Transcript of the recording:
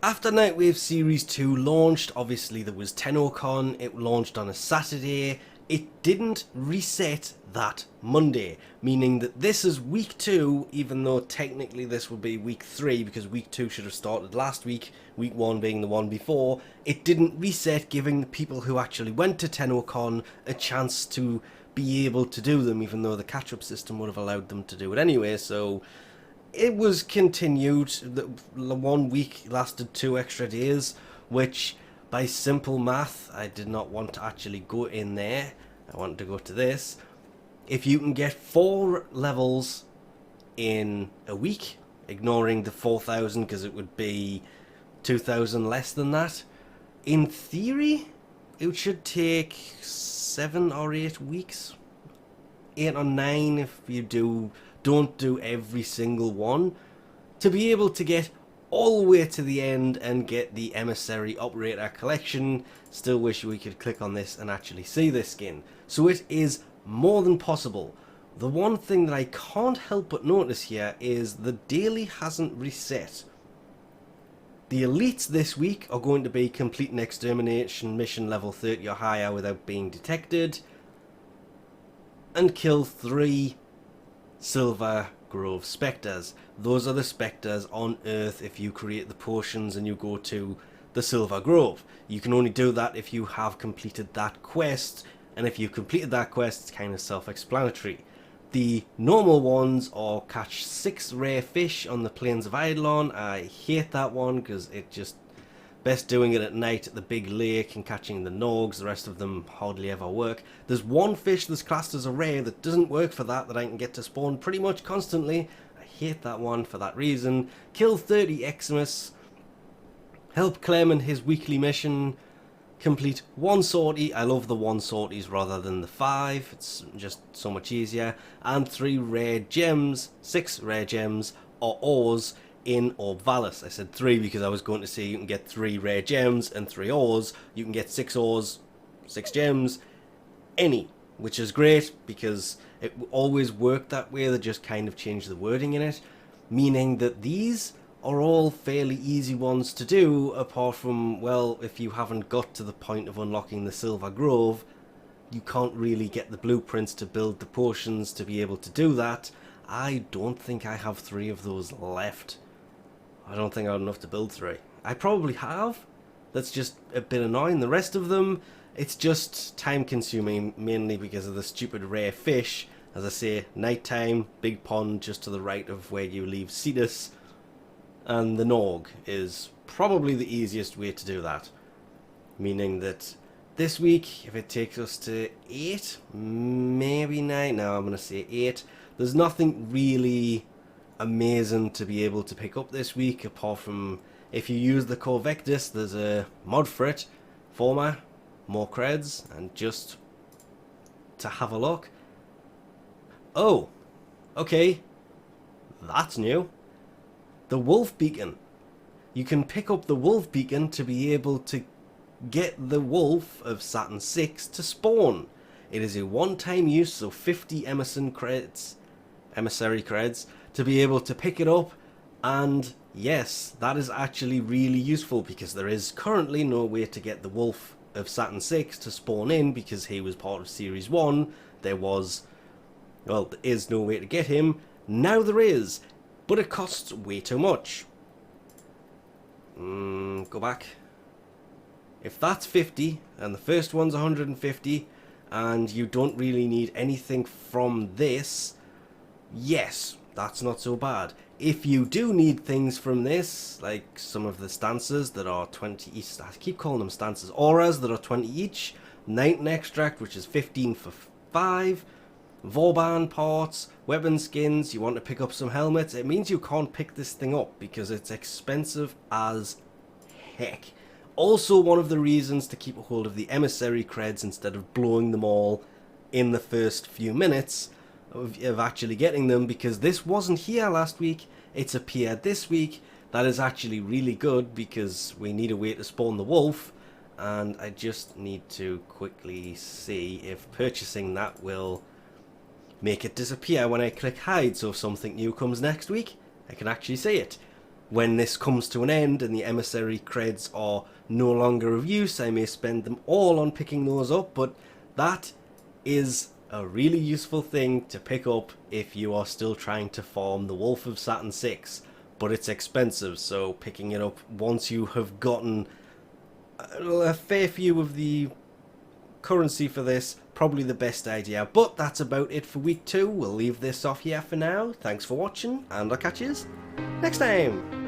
After Nightwave Series 2 launched, obviously there was TennoCon, it launched on a Saturday. It didn't reset that Monday, meaning that this is week 2, even though technically this would be week 3 because week 2 should have started last week, week 1 being the one before. It didn't reset, giving the people who actually went to TennoCon a chance to be able to do them, even though the catch-up system would have allowed them to do it anyway. So it was continued. The 1 week lasted 2 extra days, which by simple math, I did not want to actually go in there. I wanted to go to this. If you can get 4 levels in a week, ignoring the 4,000 because it would be 2,000 less than that, in theory, it should take 7 or 8 weeks. 8 or 9 if you don't do every single one, to be able to get all the way to the end and get the Emissary Operator Collection. Still wish we could click on this and actually see this skin. So it is more than possible. The one thing that I can't help but notice here is the daily hasn't reset. The elites this week are going to be complete an extermination mission level 30 or higher without being detected, and kill 3 Silver Grove Spectres. Those are the Spectres on Earth if you create the potions and you go to the Silver Grove. You can only do that if you have completed that quest, and if you've completed that quest, it's kind of self-explanatory. The normal ones are catch 6 rare fish on the plains of Eidolon. I hate that one because it just best doing it at night at the big lake and catching the Norgs. The rest of them hardly ever work. There's one fish that's classed as a rare that doesn't work for that I can get to spawn pretty much constantly. I hate that one for that reason. Kill 30 Eximus. Help Clem in his weekly mission. Complete 1 sortie. I love the 1 sorties rather than the 5. It's just so much easier. And 3 rare gems, 6 rare gems or ores in Orb Vallis. I said 3 because I was going to say you can get 3 rare gems and 3 ores. You can get 6 ores, 6 gems, any, which is great because it always worked that way. They just kind of changed the wording in it, meaning that these are all fairly easy ones to do, apart from, well, if you haven't got to the point of unlocking the Silver Grove, you can't really get the blueprints to build the potions to be able to do that. I don't think I have 3 of those left. I don't think I have enough to build 3. I probably have. That's just a bit annoying. The rest of them, it's just time consuming, mainly because of the stupid rare fish. As I say, nighttime, big pond just to the right of where you leave Cetus. And the Norg is probably the easiest way to do that. Meaning that this week, if it takes us to 8, maybe 9, no, I'm going to say 8. There's nothing really amazing to be able to pick up this week, apart from if you use the Corvectus, there's a mod for it, Former, more creds, and just to have a look. Oh, okay, that's new. The Wolf Beacon. You can pick up the Wolf Beacon to be able to get the Wolf of Saturn 6 to spawn. It is a one-time use, so 50 Emissary creds, to be able to pick it up. And yes, that is actually really useful because there is currently no way to get the Wolf of Saturn 6 to spawn in because he was part of Series 1. There is no way to get him. Now there is, but it costs way too much. Go back. If that's 50 and the first one's 150 and you don't really need anything from this, yes, that's not so bad. If you do need things from this, like some of the stances that are 20 each, I keep calling them stances, auras that are 20 each, Nighton Extract, which is 15 for 5, Vorban parts, weapon skins, you want to pick up some helmets, it means you can't pick this thing up because it's expensive as heck. Also one of the reasons to keep a hold of the Emissary creds instead of blowing them all in the first few minutes of actually getting them, because this wasn't here last week, it's appeared this week. That is actually really good because we need a way to spawn the wolf, and I just need to quickly see if purchasing that will make it disappear when I click hide, so if something new comes next week I can actually see it. when this comes to an end and the Emissary creds are no longer of use, I may spend them all on picking those up, but that is a really useful thing to pick up if you are still trying to farm the Wolf of Saturn 6, but it's expensive, so picking it up once you have gotten a fair few of the currency for this, probably the best idea. But that's about it for week 2. We'll leave this off here for now. Thanks for watching, and I'll catch you next time.